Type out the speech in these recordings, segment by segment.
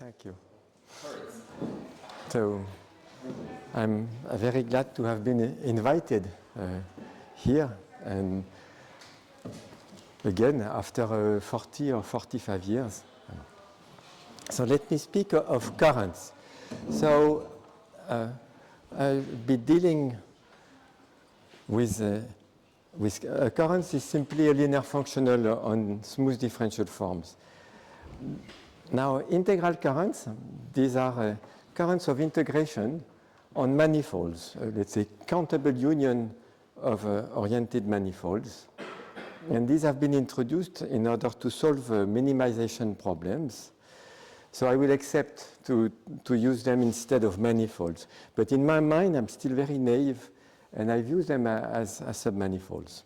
Thank you. So I'm very glad to have been invited here, and again after 40 or 45 years. So let me speak of currents. So I'll be dealing with currents is simply a linear functional on smooth differential forms. Now, integral currents, these are currents of integration on manifolds, let's say countable union of oriented manifolds. And these have been introduced in order to solve minimization problems. So I will accept to use them instead of manifolds. But in my mind, I'm still very naive, and I view them as submanifolds.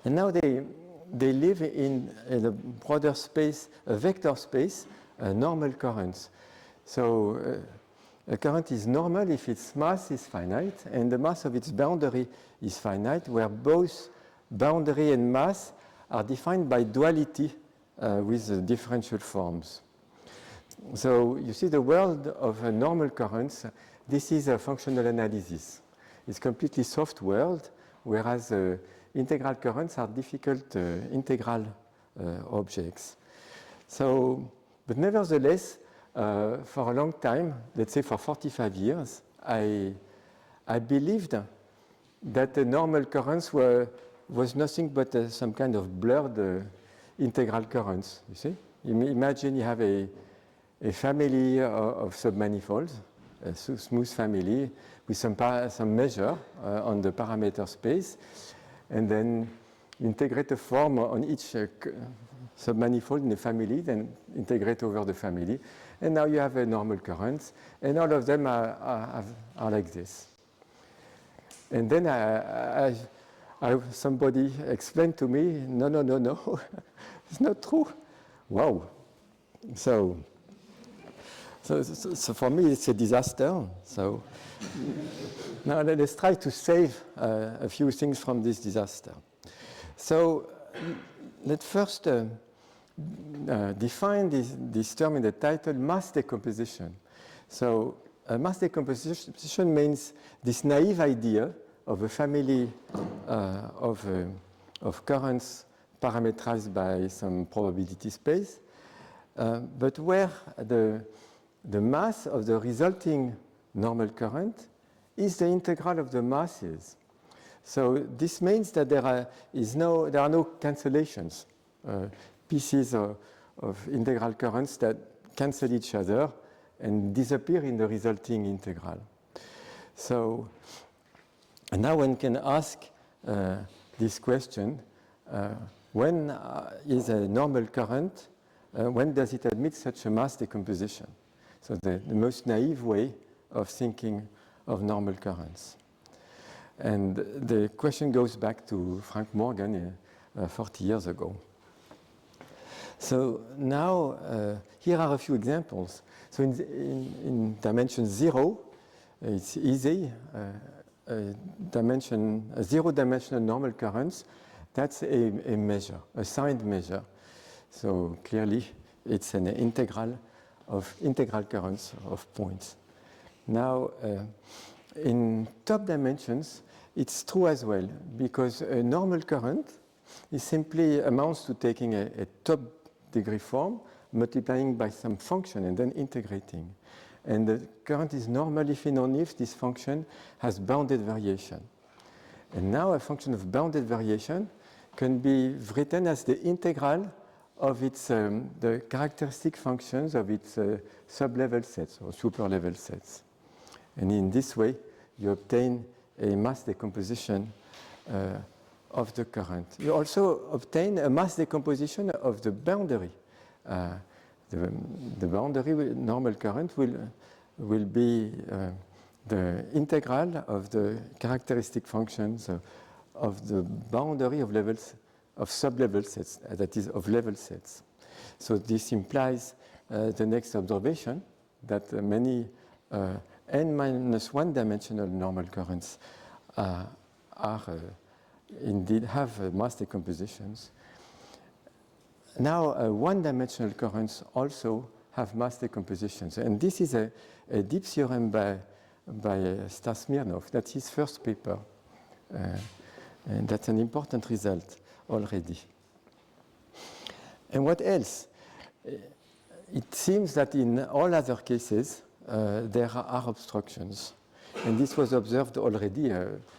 And now they live in a broader space, a vector space, normal currents. So a current is normal if its mass is finite and the mass of its boundary is finite, where both boundary and mass are defined by duality with differential forms. So you see the world of normal currents, this is a functional analysis. It's a completely soft world, whereas integral currents are difficult integral objects. So, but nevertheless, for a long time, let's say for 45 years, I believed that the normal currents was nothing but some kind of blurred integral currents. You see, imagine you have a family of submanifolds, a smooth family with some measure on the parameter space, and then integrate a form on each submanifold in the family, then integrate over the family, and now you have a normal current, and all of them are like this. And then somebody explained to me, no, it's not true. Wow. So for me, it's a disaster. So now let's try to save a few things from this disaster. So let's first define this term in the title, mass decomposition. So mass decomposition means this naive idea of a family of currents parameterized by some probability space, but where the mass of the resulting normal current is the integral of the masses. So this means that there are no cancellations, pieces of integral currents that cancel each other and disappear in the resulting integral. So now one can ask this question, when is a normal current, when does it admit such a mass decomposition? So the most naive way of thinking of normal currents. And the question goes back to Frank Morgan 40 years ago. So now, here are a few examples. So in dimension 0, it's easy. A zero-dimensional normal currents, that's a measure, a signed measure. So clearly, it's an integral of integral currents of points. Now, in top dimensions, it's true as well, because a normal current is simply amounts to taking a top degree form, multiplying by some function, and then integrating. And the current is normal if and only if this function has bounded variation. And now a function of bounded variation can be written as the integral of its the characteristic functions of its sub-level sets or super-level sets. And in this way, you obtain a mass decomposition of the current. You also obtain a mass decomposition of the boundary. The boundary normal current will be the integral of the characteristic functions of the boundary of levels of sub-level sets, that is, of level sets. So this implies the next observation that many n-1 dimensional normal currents indeed have mass decompositions. Now, one-dimensional currents also have mass decompositions. And this is a deep theorem by Smirnov. That's his first paper. And that's an important result already. And what else? It seems that in all other cases, there are obstructions. And this was observed already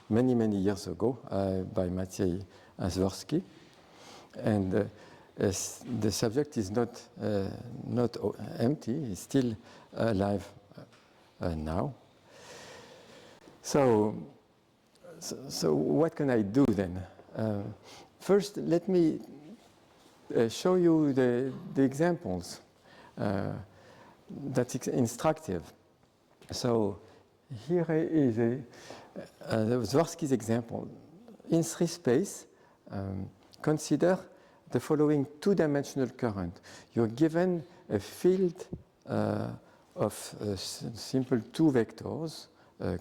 many, many years ago by Maciej Zworsky. And the subject is not empty, it's still alive now. So what can I do then? First, let me show you the examples. That's instructive. So here is Zworsky's example. In 3 space, consider the following 2-dimensional current. You're given a field of simple 2 vectors,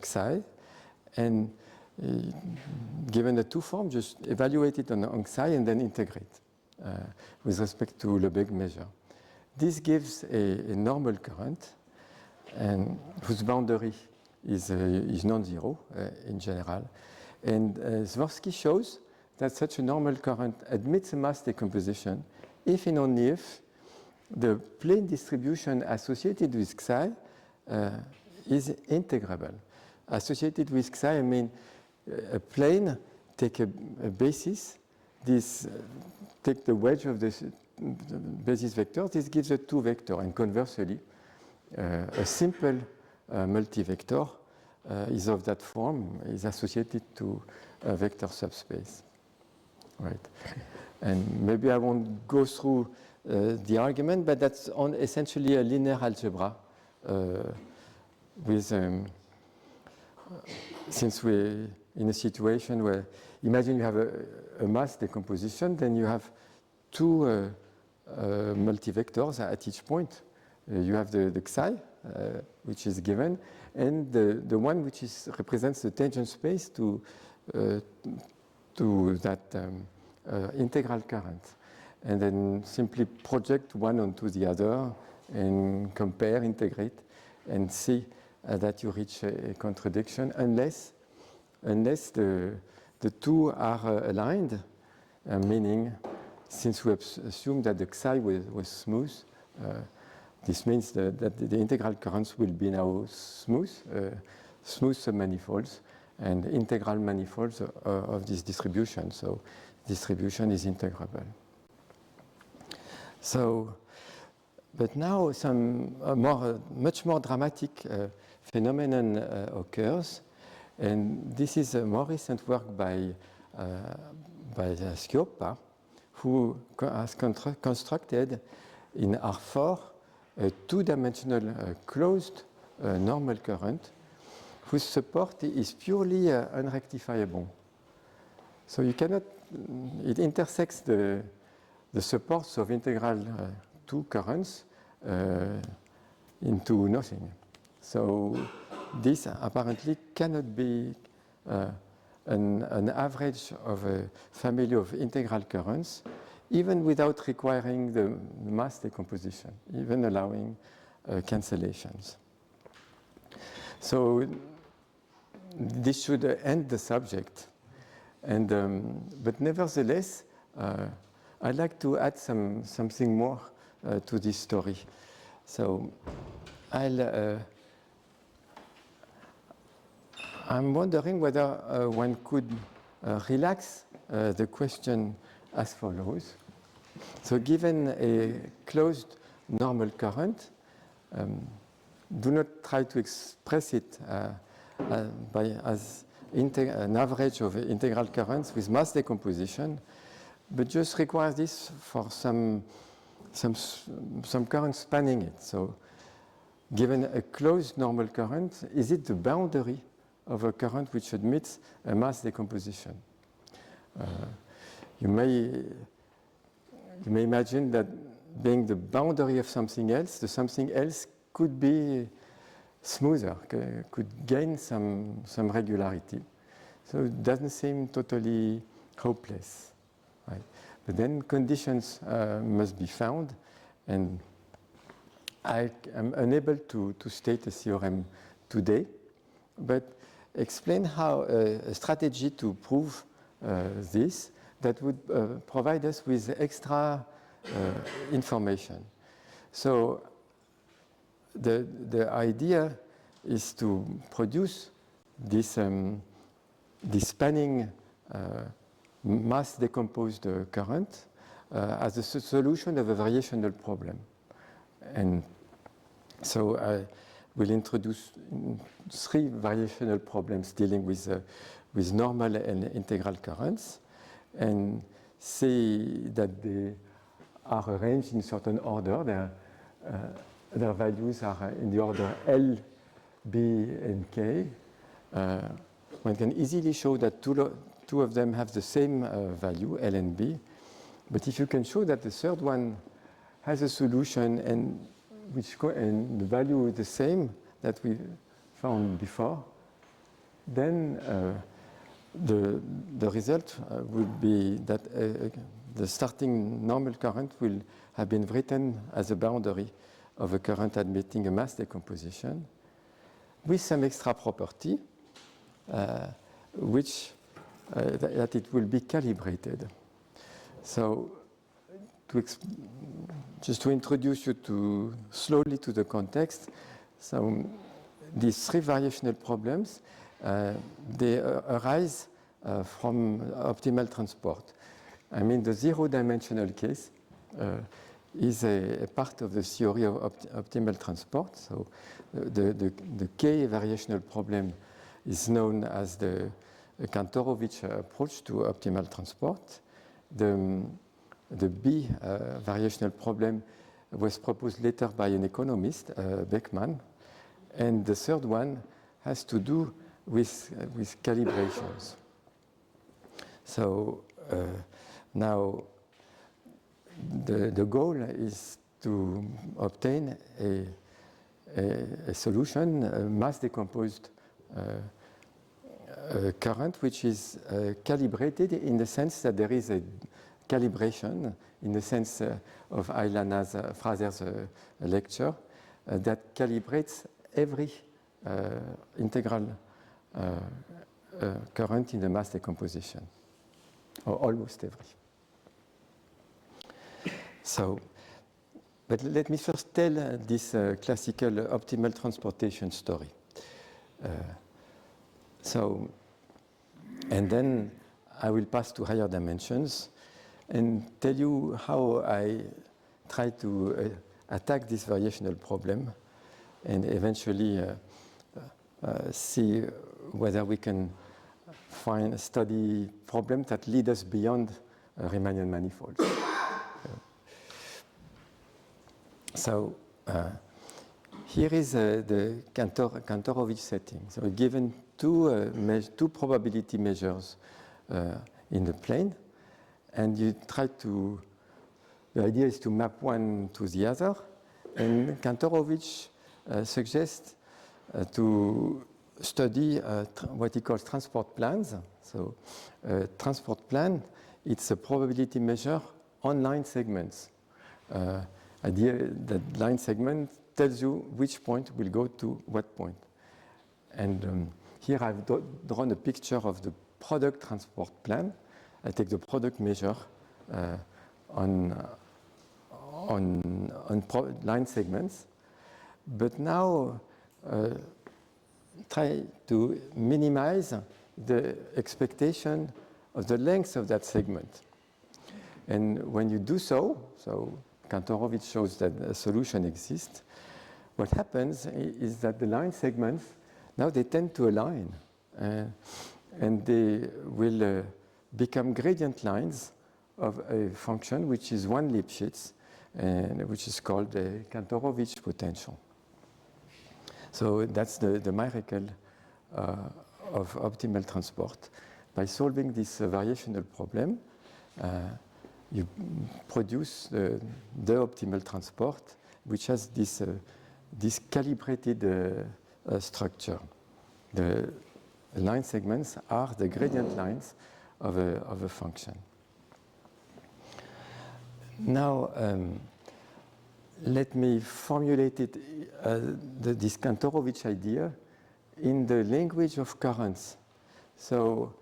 xi, and given the 2 form, just evaluate it on xi and then integrate with respect to Lebesgue measure. This gives a normal current and whose boundary is non-zero in general. And Zworsky shows that such a normal current admits a mass decomposition if and only if the plane distribution associated with xi is integrable. Associated with xi, I mean a plane, take a basis, this take the wedge of the basis vector, this gives a 2 vector, and conversely, a simple multivector is of that form, is associated to a vector subspace. Right. And maybe I won't go through the argument, but that's on essentially a linear algebra with, since we're in a situation where, imagine you have a mass decomposition, then you have 2 multivectors at each point. You have the xi, which is given, and the one which represents the tangent space to that integral current. And then simply project one onto the other and compare, integrate, and see that you reach a contradiction unless the 2 are aligned, meaning since we assume that the xi was smooth, this means that the integral currents will be now smooth submanifolds and integral manifolds of this distribution. So distribution is integrable. So, but now some much more dramatic phenomenon occurs, and this is a more recent work by Schioppa, who has constructed in R4 a 2-dimensional closed normal current whose support is purely unrectifiable. So you cannot, it intersects the supports of integral 2 currents into nothing. So this apparently cannot be an average of a family of integral currents, even without requiring the mass decomposition, even allowing cancellations. So this should end the subject. And, but nevertheless, I'd like to add something more to this story. So I'm wondering whether one could relax the question as follows. So given a closed normal current, do not try to express it as an average of integral currents with mass decomposition, but just require this for some current spanning it. So given a closed normal current, is it the boundary of a current which admits a mass decomposition? You may imagine that being the boundary of something else, the something else could be smoother, could gain some regularity. So it doesn't seem totally hopeless. Right? But then conditions must be found, and I am unable to state a theorem today, but explain how a strategy to prove this that would provide us with extra information. So the idea is to produce this spanning mass-decomposed current as a solution of a variational problem. And so I will introduce 3 variational problems dealing with normal and integral currents, and say that they are arranged in certain order. Their values are in the order L, B, and K. One can easily show that two of them have the same value, L and B. But if you can show that the third one has a solution and the value is the same that we found before, then the result would be that the starting normal current will have been written as a boundary of a current admitting a mass decomposition with some extra property, that it will be calibrated. So just to introduce you slowly to the context, so these 3 variational problems, they arise from optimal transport. I mean, the 0-dimensional case is a part of the theory of optimal transport. So the K variational problem is known as the Kantorovitch approach to optimal transport. The B variational problem was proposed later by an economist, Beckmann. And the third one has to do with calibrations. So now the goal is to obtain a solution, a mass-decomposed current, which is calibrated in the sense that there is a calibration, in the sense of Ailana's Fraser's lecture, that calibrates every integral current in the mass decomposition, or almost every. So, but let me first tell this classical optimal transportation story. And then I will pass to higher dimensions and tell you how I try to attack this variational problem and eventually see whether we can study problems that lead us beyond Riemannian manifolds. So here is the Kantorovitch setting. So given two probability measures in the plane, and you try to, the idea is to map one to the other, and Kantorovitch suggests to study what he calls transport plans. So transport plan, it's a probability measure on line segments. Idea that line segment tells you which point will go to what point. And here I've drawn a picture of the product transport plan. I take the product measure on line segments, but now try to minimize the expectation of the length of that segment. And when you do so Kantorovitch shows that a solution exists. What happens is that the line segments, now they tend to align, and they will become gradient lines of a function which is one Lipschitz, and which is called the Kantorovitch potential. So that's the miracle of optimal transport. By solving this variational problem, you produce the optimal transport, which has this calibrated structure. The line segments are the gradient lines of a function. Now, let me formulate it, this Kantorovitch idea in the language of currents. So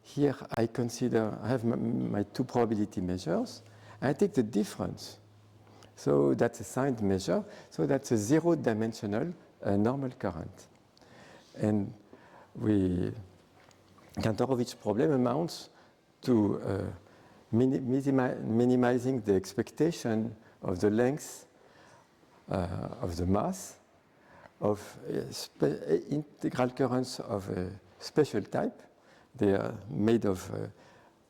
here I have my two probability measures. I take the difference. So that's a signed measure. So that's a zero-dimensional normal current. And Kantorovitch problem amounts to minimizing the expectation of the length of the mass of integral currents of a special type. They are made of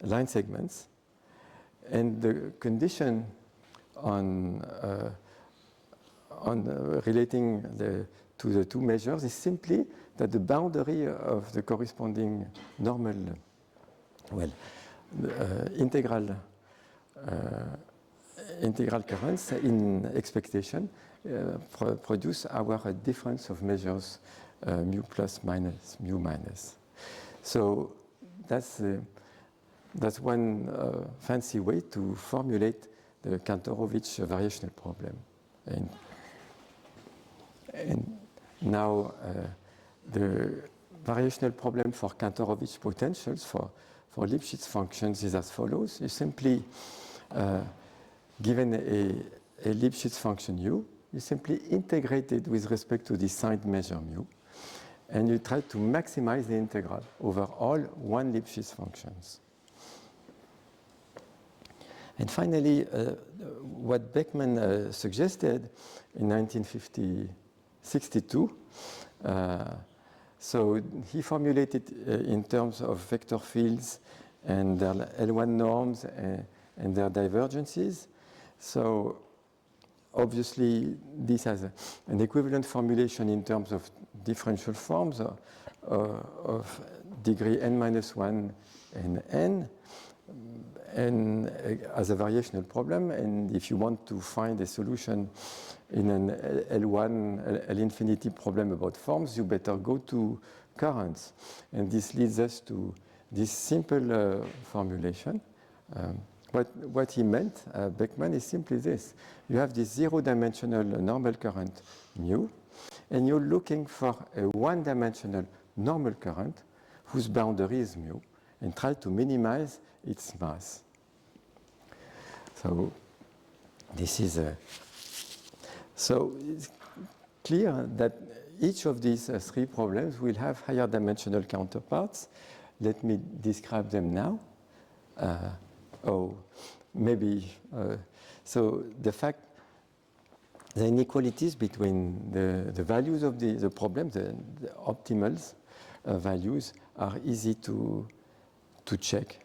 line segments. And the condition on relating to the two measures is simply that the boundary of the corresponding normal, integral currents in expectation produce our difference of measures mu plus minus mu minus. So that's one fancy way to formulate the Kantorovitch variational problem. And now the variational problem for Kantorovitch potentials for Lipschitz functions is as follows. You simply, given a Lipschitz function u, you simply integrate it with respect to the signed measure mu, and you try to maximize the integral over all one Lipschitz functions. And finally, what Beckmann suggested in 1962, so he formulated in terms of vector fields and their L1 norms and their divergences. So obviously, this has an equivalent formulation in terms of differential forms of degree n-1 and n, and as a variational problem. And if you want to find a solution in an L1, L infinity problem about forms, you better go to currents. And this leads us to this simple formulation. What he meant, Beckmann, is simply this. You have this zero-dimensional normal current mu, and you're looking for a one-dimensional normal current whose boundary is mu, and try to minimize its mass. So this is so it's clear that each of these three problems will have higher dimensional counterparts. Let me describe them now. So the inequalities between the values of the problem, the optimals values, are easy to check.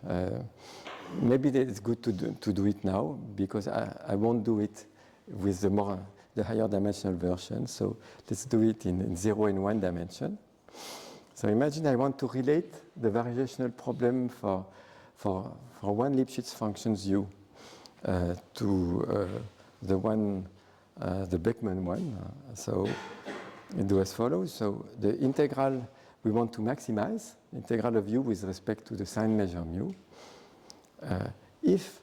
Maybe it's good to do it now, because I won't do it with the higher dimensional version. So let's do it in 0 and 1 dimension. So imagine I want to relate the variational problem for one Lipschitz functions u to the Beckmann one. So it do as follows. So the integral we want to maximize, integral of u with respect to the sign measure mu. If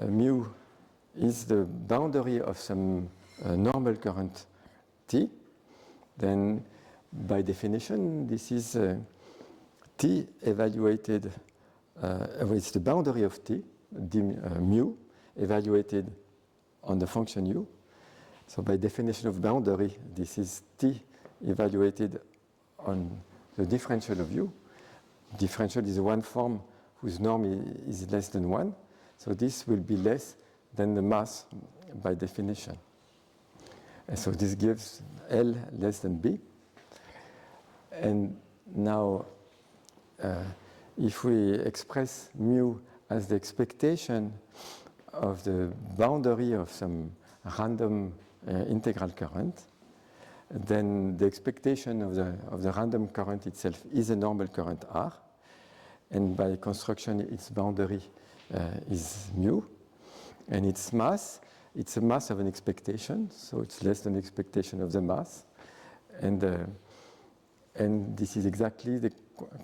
mu is the boundary of some normal current t, then by definition this is t evaluated, it's the boundary of t, mu, evaluated on the function u. So by definition of boundary, this is t evaluated on the differential of u. Differential is one form whose norm is less than 1. So this will be less than the mass by definition. And so this gives L less than B. And now, if we express mu as the expectation of the boundary of some random integral current, then the expectation of the random current itself is a normal current R, and by construction its boundary is mu, and its mass, it's a mass of an expectation, so it's less than the expectation of the mass, and this is exactly the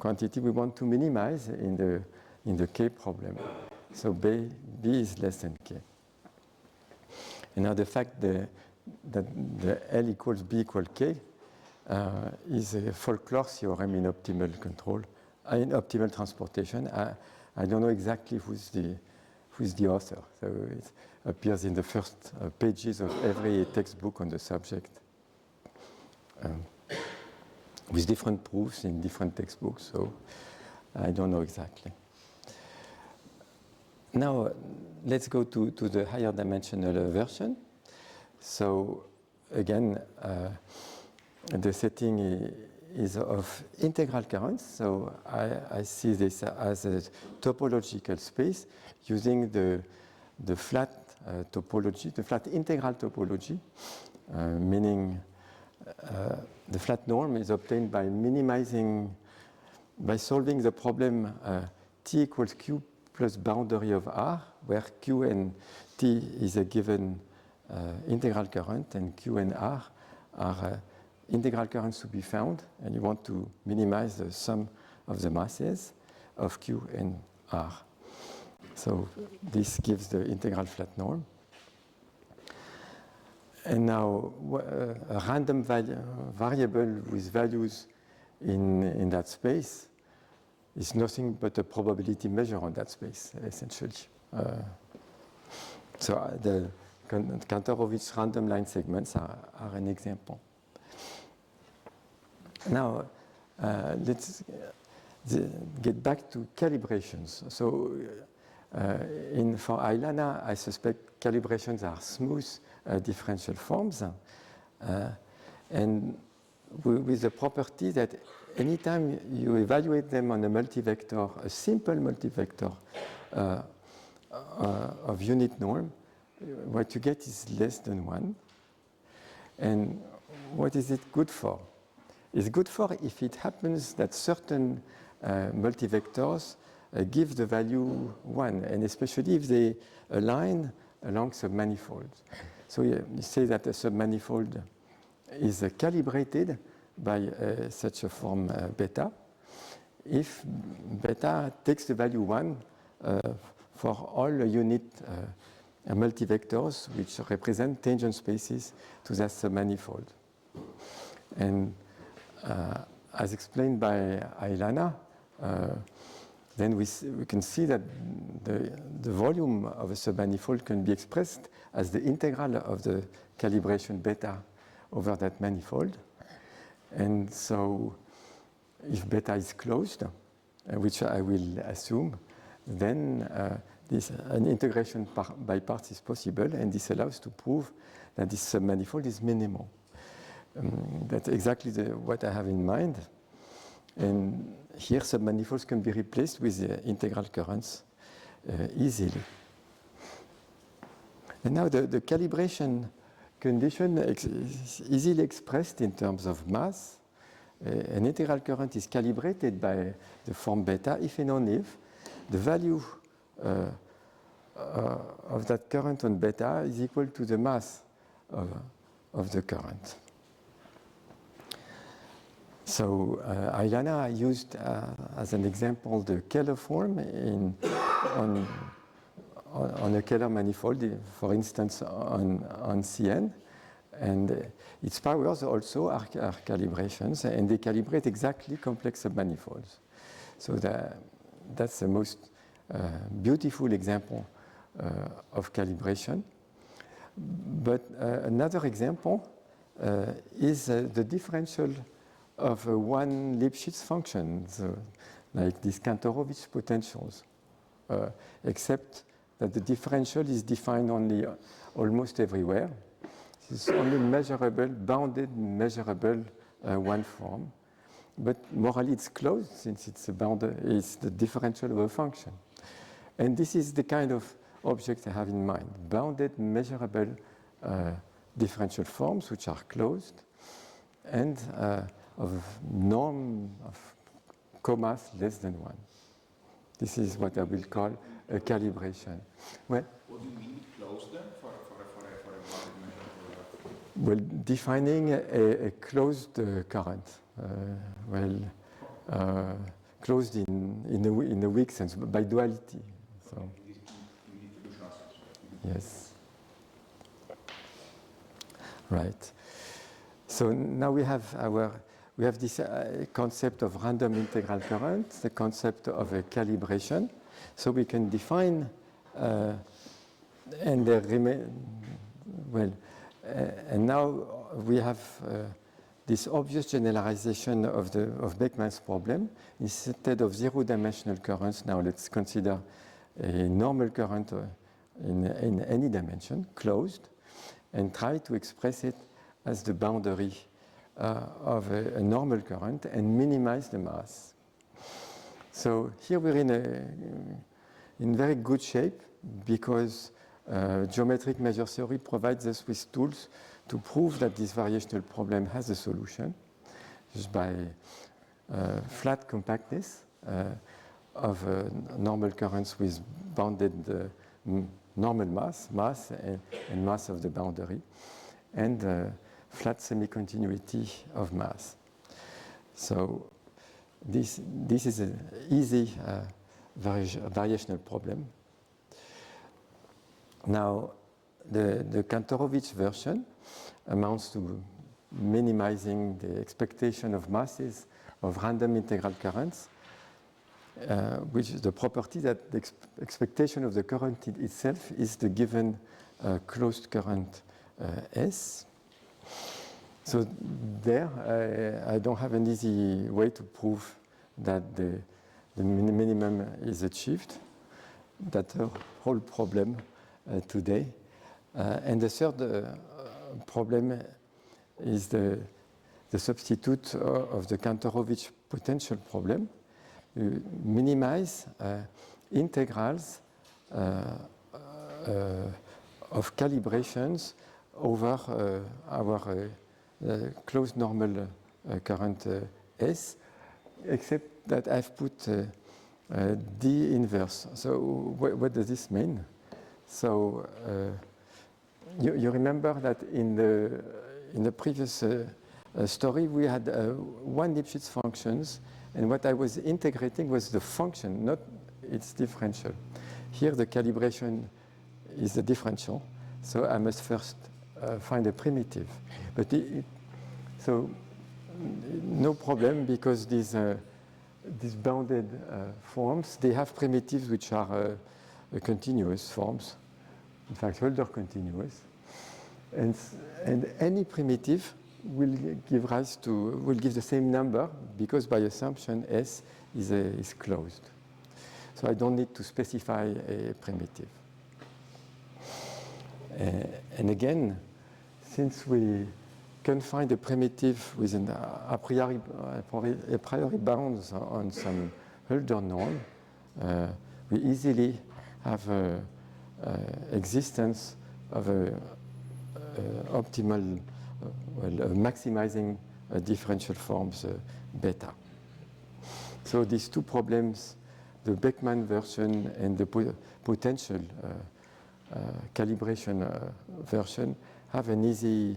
quantity we want to minimize in the K problem. So B is less than K. And now the fact the that the L equals B equal K is a folklore theorem in optimal control, in optimal transportation. I don't know exactly who's the author. So it appears in the first pages of every textbook on the subject, with different proofs in different textbooks. So I don't know exactly. Now let's go to the higher dimensional version. So again, the setting is of integral currents. So I see this as a topological space using the flat topology, the flat integral topology, meaning the flat norm is obtained by solving the problem T equals Q plus boundary of R, where Q and T is a given integral current, and Q and R are integral currents to be found, and you want to minimize the sum of the masses of Q and R. So this gives the integral flat norm. And now a random variable with values in that space is nothing but a probability measure on that space, essentially. So the Kantorovitch random line segments are an example. Now, let's get back to calibrations. So for Eilana, I suspect calibrations are smooth differential forms. And with the property that anytime you evaluate them on a multivector, a simple multivector of unit norm, what you get is less than 1. And what is it good for? It's good for if it happens that certain multivectors give the value 1, and especially if they align along submanifolds. So you say that a submanifold is calibrated by such a form beta, if beta takes the value 1 for all unit multivectors which represent tangent spaces to that submanifold. And as explained by Eilana, then we can see that the volume of a submanifold can be expressed as the integral of the calibration beta over that manifold. And so if beta is closed, which I will assume, then an integration by parts is possible, and this allows to prove that this submanifold is minimal. That's exactly what I have in mind. And here submanifolds can be replaced with integral currents easily. And now the calibration condition is easily expressed in terms of mass. An integral current is calibrated by the form beta if and only if the value of that current on beta is equal to the mass of the current. So Eilana used as an example the Keller form on a Keller manifold, for instance on Cn, and its powers also are calibrations, and they calibrate exactly complex submanifolds. So that's the most beautiful example of calibration. But another example is the differential of one Lipschitz function, so like these Kantorovitch potentials, except that the differential is defined only almost everywhere. It's only measurable, bounded, measurable one form. But morally it's closed since it's the differential of a function. And this is the kind of object I have in mind, bounded, measurable differential forms which are closed and of norm of co-mass less than 1. This is what I will call a calibration. Well, what do you mean with closed then for a well, defining a closed current. Closed in a weak sense, by duality. So, yes. right? So now we have this concept of random integral current, the concept of a calibration. So we can define and now we have this obvious generalization of Beckmann's problem. Instead of zero-dimensional currents, now let's consider a normal current in any dimension, closed, and try to express it as the boundary of a normal current and minimize the mass. So here we're in very good shape because geometric measure theory provides us with tools to prove that this variational problem has a solution just by flat compactness of normal currents with bounded normal mass and mass of the boundary, and flat semi-continuity of mass. So this is an easy variational problem. Now, the Kantorovitch version amounts to minimizing the expectation of masses of random integral currents, which is the property that the expectation of the current itself is the given closed current S. So there, I don't have an easy way to prove that the minimum is achieved. That's the whole problem today. And the third problem is the substitute of the Kantorovitch potential problem. You minimize integrals of calibrations over our closed normal current S, except that I've put D inverse. So what does this mean? So you remember that in the previous story we had one Lipschitz functions, and what I was integrating was the function, not its differential. Here the calibration is the differential, so I must first find a primitive. But so no problem, because these bounded forms, they have primitives which are continuous forms, in fact Hölder continuous, and any primitive will give the same number, because by assumption S is closed. So I don't need to specify a primitive. And again, since we can find a primitive with an a priori bounds on some Hölder norm, we easily have existence of optimal, maximizing differential forms beta. So these two problems, the Beckmann version and the potential calibration version, have an easy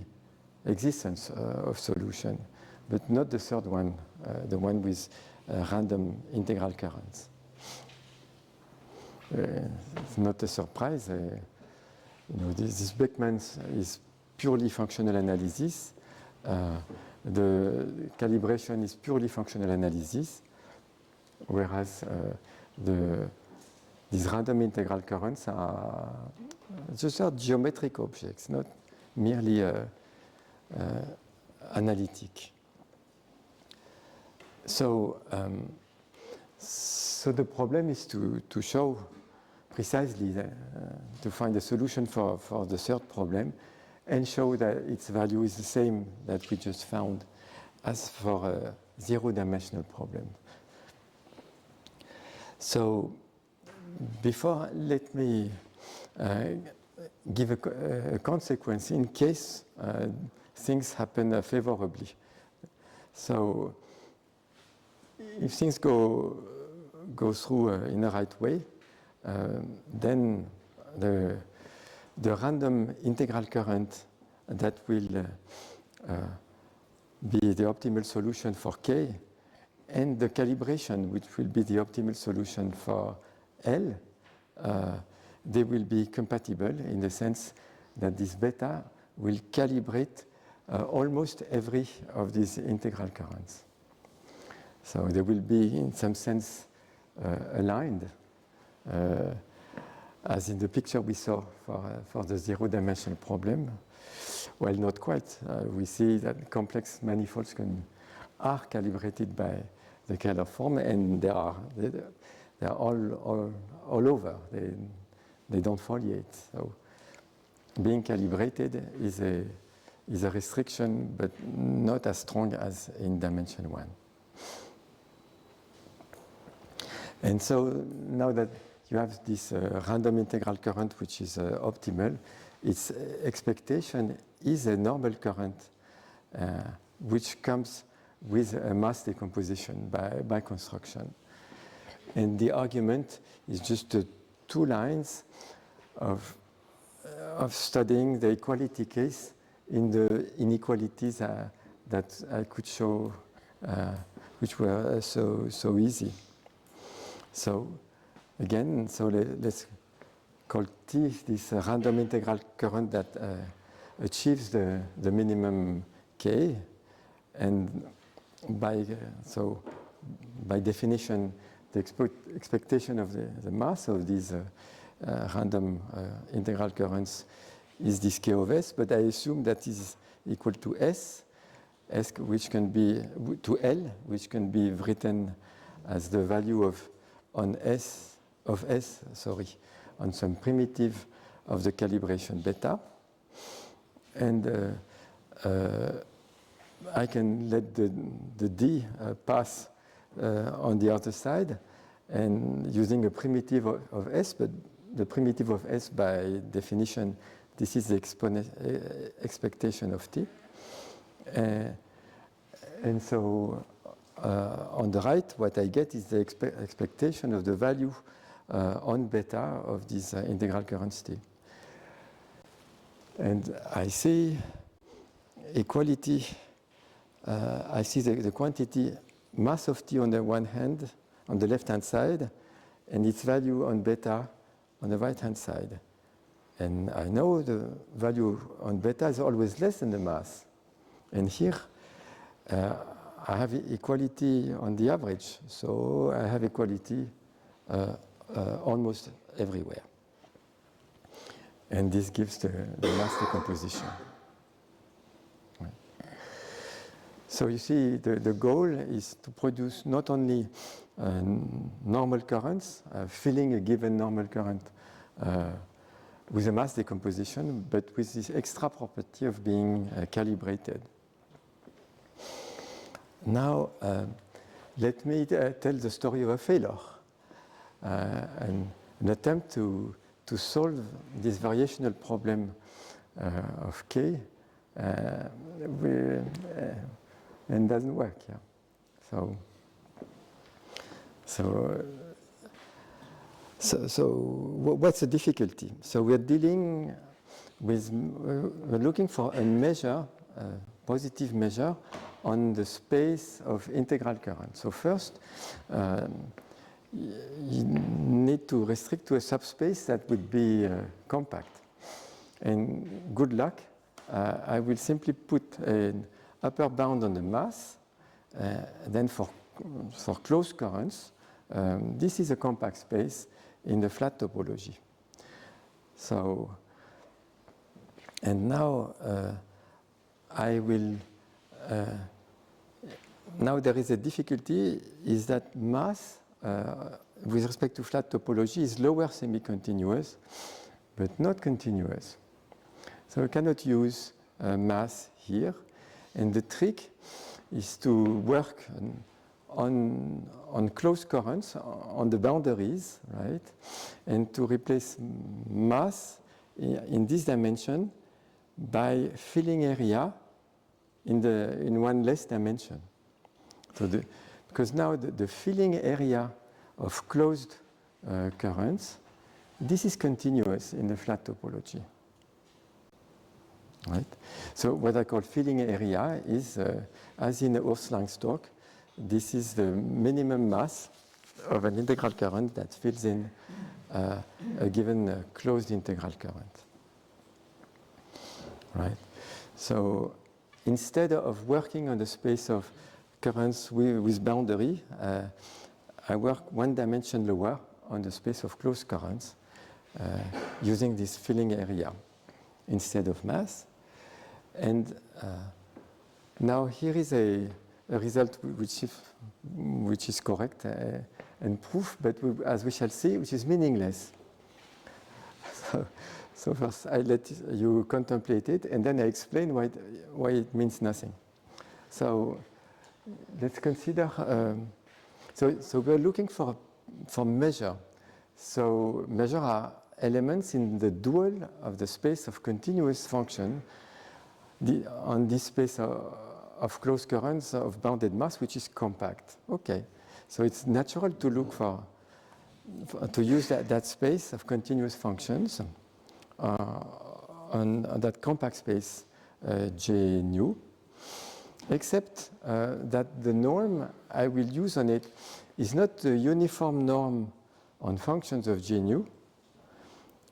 existence of solution, but not the third one, the one with random integral currents. It's not a surprise. This Beckmann is purely functional analysis. The calibration is purely functional analysis, whereas these random integral currents are just geometric objects, not merely analytic. So the problem is to show precisely, to find a solution for the third problem, and show that its value is the same that we just found as for a zero-dimensional problem. So before, let me give a consequence in case things happen favorably. So if things go through in the right way, then the random integral current that will be the optimal solution for K, and the calibration, which will be the optimal solution for L, they will be compatible in the sense that this beta will calibrate almost every of these integral currents. So they will be, in some sense, aligned, as in the picture we saw for the zero-dimensional problem. Well, not quite. We see that complex manifolds are calibrated by the Kähler form, and they are all over. They don't foliate. So being calibrated is a restriction, but not as strong as in dimension 1. And so now that you have this random integral current, which is optimal, its expectation is a normal current, which comes with a mass decomposition by construction. And the argument is just 2 lines of studying the equality case in the inequalities that I could show, which were so easy. So again, let's call T this random integral current that achieves the minimum K, and by definition, the expectation of the mass of these random integral currents is this K of S, but I assume that is equal to S, which can be to L, which can be written as the value on some primitive of the calibration beta, and I can let the D pass on the other side, and using a primitive of S, but the primitive of S by definition, this is the expectation of T. And so on the right, what I get is the expectation of the value on beta of these integral currents T. And I see equality, I see the quantity mass of T on the one hand, on the left-hand side, and its value on beta on the right-hand side. And I know the value on beta is always less than the mass. And here, I have equality on the average, so I have equality almost everywhere. And this gives the mass decomposition. Right. So you see, the goal is to produce not only normal currents, filling a given normal current with a mass decomposition, but with this extra property of being calibrated. Now, let me tell the story of a failure, an attempt to solve this variational problem of K, and doesn't work. Yeah. So what's the difficulty? So we're dealing with, we're looking for a measure, a positive measure on the space of integral current. So first, you need to restrict to a subspace that would be compact. And good luck, I will simply put an upper bound on the mass. Then for closed currents, this is a compact space in the flat topology. So, and now I will, now there is a difficulty, is that mass, with respect to flat topology, is lower semi-continuous, but not continuous. So we cannot use mass here. And the trick is to work on closed currents, on the boundaries, right? And to replace mass in this dimension by filling area in one less dimension. So because now the filling area of closed currents, this is continuous in the flat topology. Right? So what I call filling area is, as in Hauss-Langstorff, this is the minimum mass of an integral current that fills in a given closed integral current. Right? So instead of working on the space of currents with boundary, I work one dimension lower on the space of closed currents using this filling area instead of mass. And now here is a result which is correct and proof, but as we shall see, which is meaningless. So first I let you contemplate it, and then I explain why it means nothing. So let's consider, so we're looking for measure. So measure are elements in the dual of the space of continuous function on this space of closed currents of bounded mass, which is compact. Okay, so it's natural to look to use that space of continuous functions on that compact space J nu, except that the norm I will use on it is not the uniform norm on functions of J nu,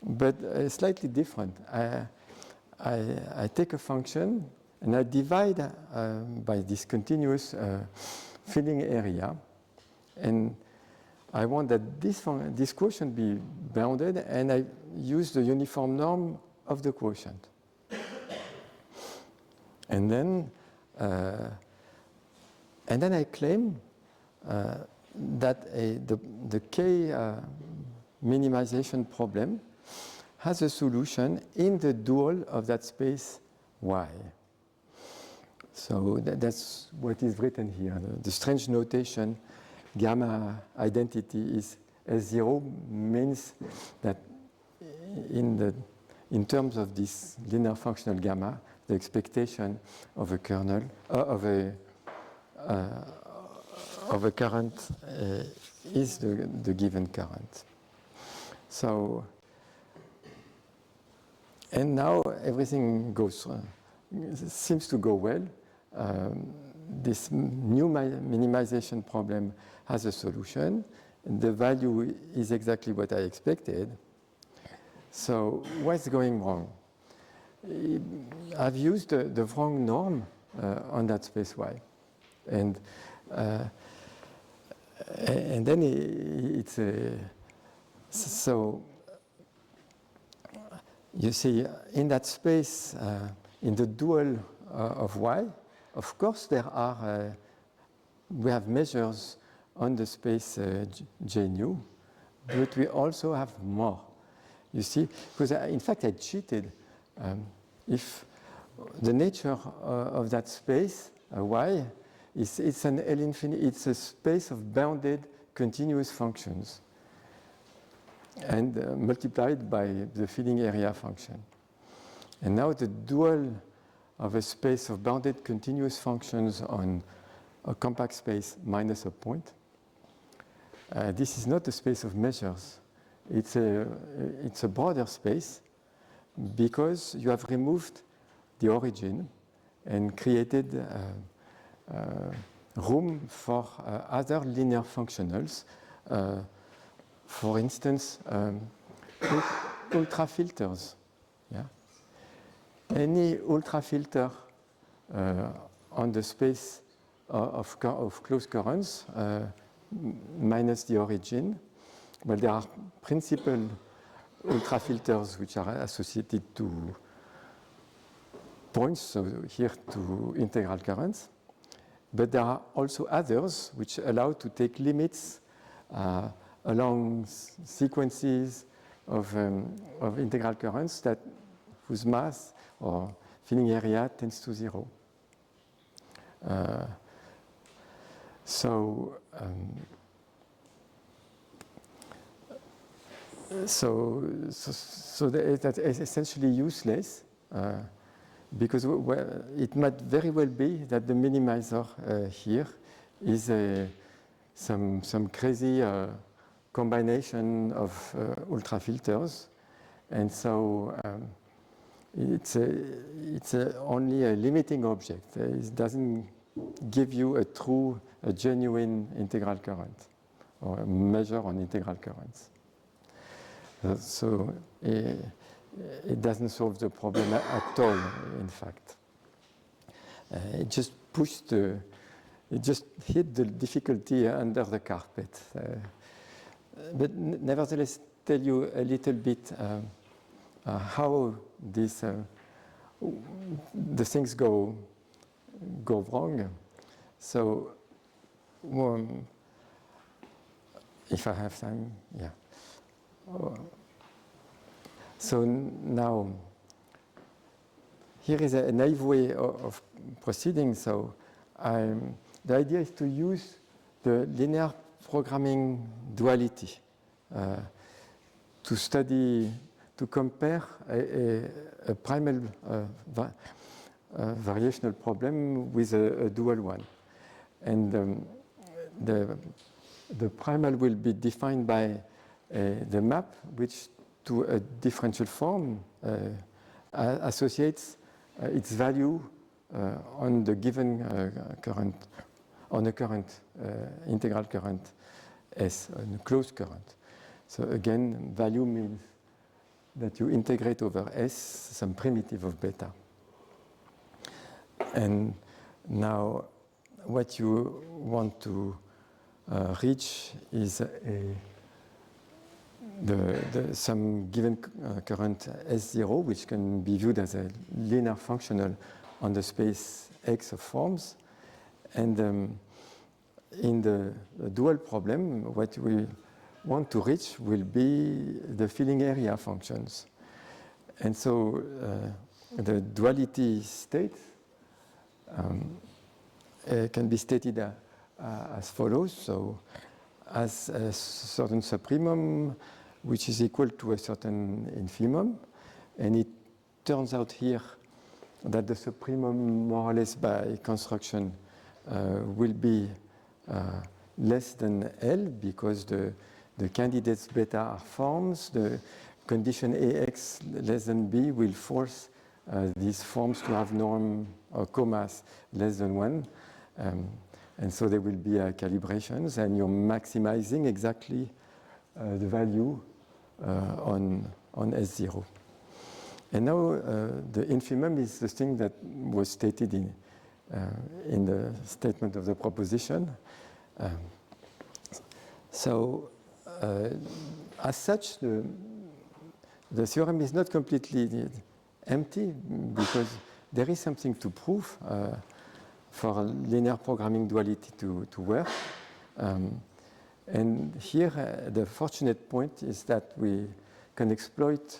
but slightly different. I take a function and I divide by this continuous filling area, and I want that this quotient be bounded, and I use the uniform norm of the quotient. And then I claim that the K minimization problem has a solution in the dual of that space Y. So that's what is written here. The strange notation, gamma identity is S0 means that in terms of this linear functional gamma, the expectation of a kernel of a current is the given current. So, and now everything seems to go well. This new minimization problem has a solution. The value is exactly what I expected. So what's going wrong? I've used the wrong norm on that space Y. And then it's so you see in that space, in the dual of Y, of course we have measures on the space J nu, but we also have more. You see, because in fact I cheated. If the nature of that space Y it's an L infinity, it's a space of bounded continuous functions, and multiplied by the filling area function. And now the dual of a space of bounded continuous functions on a compact space minus a point. This is not a space of measures. It's a broader space because you have removed the origin and created room for other linear functionals. For instance, ultrafilters. Yeah? Any ultrafilter on the space of closed currents minus the origin. Well, there are principal ultrafilters which are associated to points, so here to integral currents. But there are also others which allow to take limits along sequences of integral currents whose mass or filling area tends to 0. So that's essentially useless because it might very well be that the minimizer here is some crazy combination of ultrafilters, and so it's only a limiting object. It doesn't give you a genuine integral current or a measure on integral currents. So it doesn't solve the problem at all, in fact. It just it just hit the difficulty under the carpet. But nevertheless, tell you a little bit how the things go wrong. So, if I have time, yeah. So now, here is a naive way of proceeding. So the idea is to use the linear programming duality to compare a primal variational problem with a dual one. And the primal will be defined by the map, which to a differential form associates its value on the given current, on a current, integral current S, on a closed current. So again, value means that you integrate over S some primitive of beta. And now what you want to reach is some given current S0, which can be viewed as a linear functional on the space X of forms. And in the dual problem, what we want to reach will be the filling area functions. And so the duality state can be stated as follows. So as a certain supremum, which is equal to a certain infimum. And it turns out here that the supremum, more or less by construction, will be less than L because the candidates beta are forms. The condition AX less than B will force these forms to have norm or comass less than 1. And so there will be calibrations, and you're maximizing exactly the value on S0. And now the infimum is the thing that was stated in the statement of the proposition. So as such, the theorem is not completely empty because there is something to prove for linear programming duality to work. And here the fortunate point is that we can exploit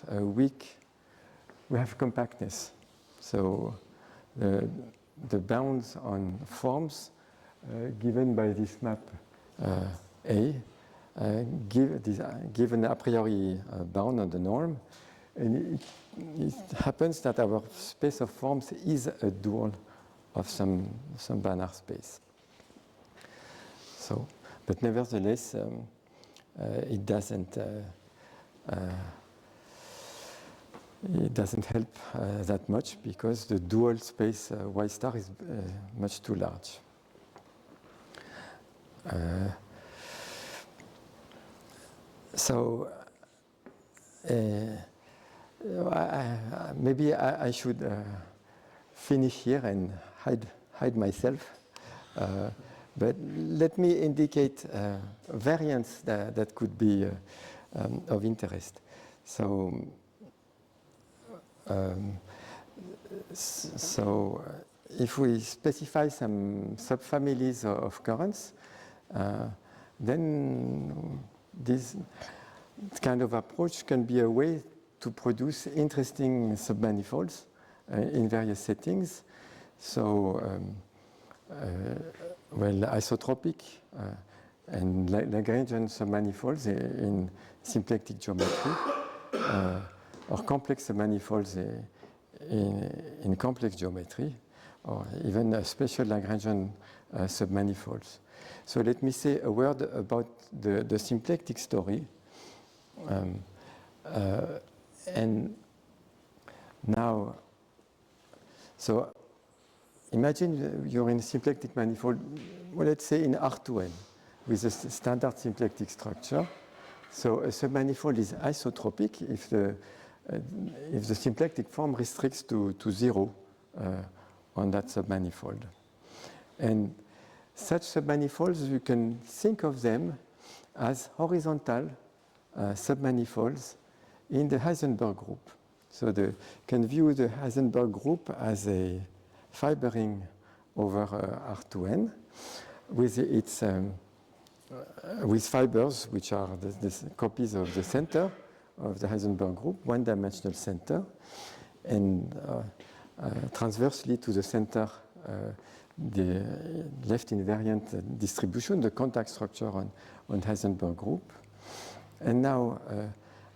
we have compactness. So the bounds on forms given by this map A give an a priori bound on the norm. And it happens that our space of forms is a dual of some Banach space. So, but nevertheless, it doesn't help that much because the dual space Y star is much too large. So maybe I should finish here and hide myself. But let me indicate variants that could be of interest. So if we specify some subfamilies of currents, then this kind of approach can be a way to produce interesting submanifolds in various settings. So, isotropic and Lagrangian submanifolds in symplectic geometry, or complex submanifolds in complex geometry, or even special Lagrangian submanifolds. So let me say a word about the symplectic story. And now, so imagine you're in a symplectic manifold, well, let's say in R2n, with a standard symplectic structure. So a submanifold is isotropic if the symplectic form restricts to 0 on that submanifold. And such submanifolds, you can think of them as horizontal submanifolds in the Heisenberg group. So you can view the Heisenberg group as a fibering over R2n with its with fibers which are the copies of the center of the Heisenberg group, one-dimensional center, and transversely to the center the left invariant distribution, the contact structure on Heisenberg group. And now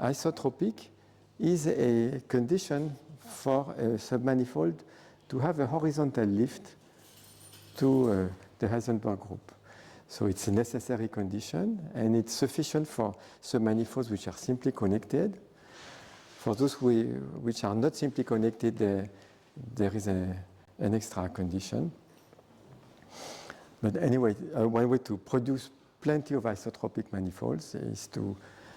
isotropic is a condition for a submanifold to have a horizontal lift to the Heisenberg group. So it's a necessary condition, and it's sufficient for submanifolds which are simply connected. For those which are not simply connected, there is an extra condition. But anyway, one way to produce plenty of isotropic manifolds is to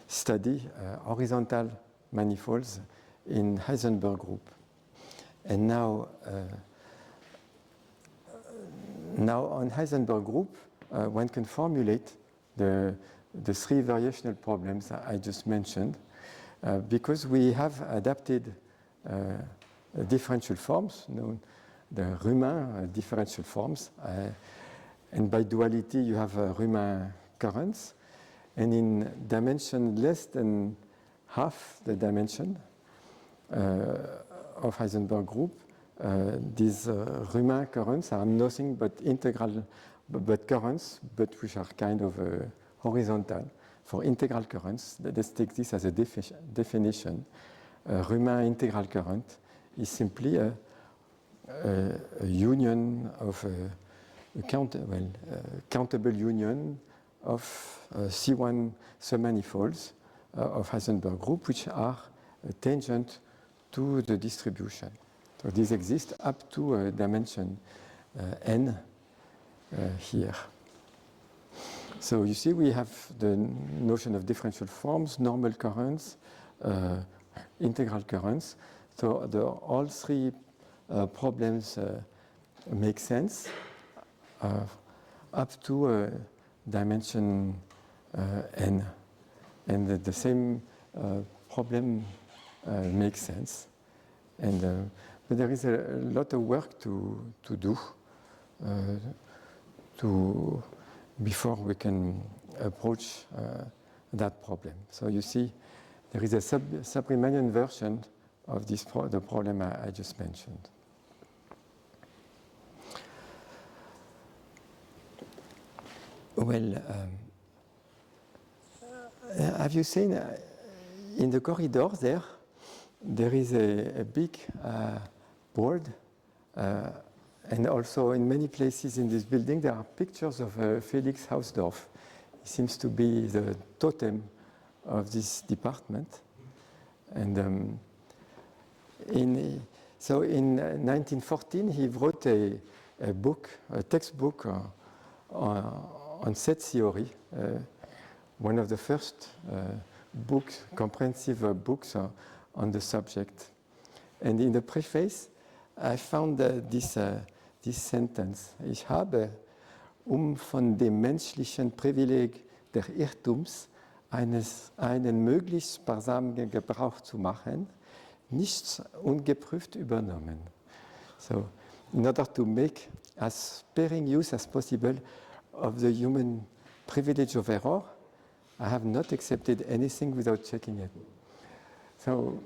study horizontal manifolds in Heisenberg group. And now on Heisenberg group, one can formulate the three variational problems I just mentioned, because we have adapted differential forms, known the Riemann differential forms. And by duality, you have Riemann currents. And in dimension less than half the dimension of Heisenberg group, these Riemann currents are nothing but integral, but currents, but which are kind of horizontal. For integral currents, let's take this as a definition. Riemann integral current is simply a union of countable union of C1 submanifolds of Heisenberg group, which are tangent to the distribution. So these exist up to dimension n here. So you see we have the notion of differential forms, normal currents, integral currents. So all three problems make sense up to dimension n. And the same problem makes sense. And but there is a lot of work to do before we can approach that problem. So you see, there is a subRiemannian version of this the problem I just mentioned. Well, have you seen in the corridor there is a big board, and also in many places in this building there are pictures of Felix Hausdorff. He seems to be the totem of this department. And so in 1914 he wrote a textbook on set theory, one of the first comprehensive books on the subject. And in the preface, I found this sentence: Ich habe, von dem menschlichen Privileg der Irrtums einen möglichst sparsamen Gebrauch zu machen, nichts ungeprüft übernommen. So, in order to make as sparing use as possible of the human privilege of error, I have not accepted anything without checking it. So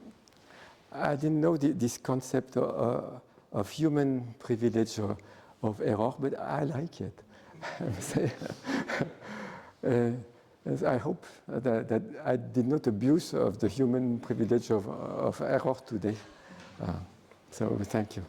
I didn't know this concept of human privilege of error, but I like it. I hope that I did not abuse of the human privilege of error today. So thank you.